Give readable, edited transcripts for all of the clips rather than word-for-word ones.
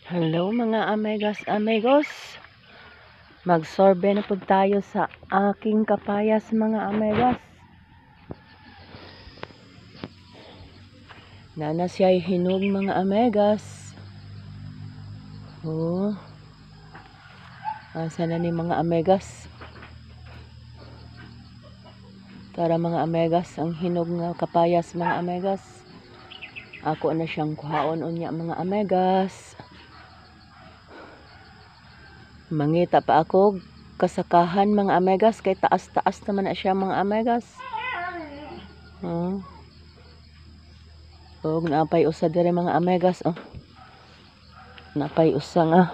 Hello mga amigas, amigos. Magsorbe na po tayo sa aking kapayas mga amigas. Nana siya'y hinog mga amigas. Oh. Asa na ni mga amigas. Tara mga amigas, ang hinog nga kapayas mga amigas. Ako na siyang kuhaon unya mga amigas. Mangita pa ako kasakahan mga amigas kay taas-taas naman na siya mga amigas. Og napay usa dire mga amigas napay usa nga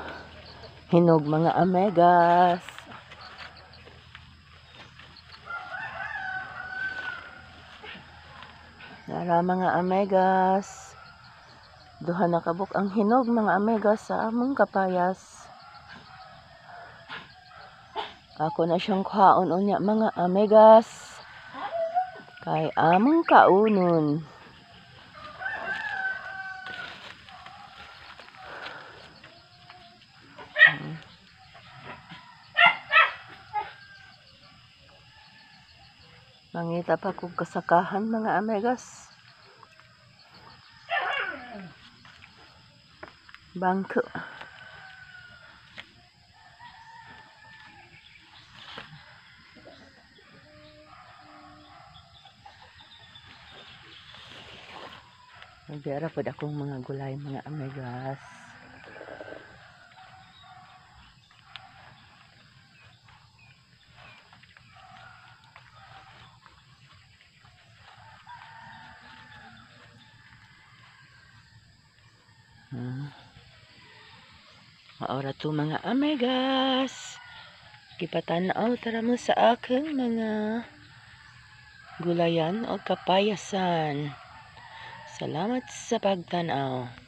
hinog mga amigas. Nara mga amigas. Duha na kabuk ang hinog mga amigas sa among kapayas. Ako na siyang kuhaon unya mga amigas. Kay among kaunon. Mangita pa kong kasakahan mga amigas. Bangko. Nagyara po akong mga gulay mga amigas. Maora to mga amigas. Gipatanaw tara mo sa aking mga gulayan o kapayasan. Salamat sa pagtanaw.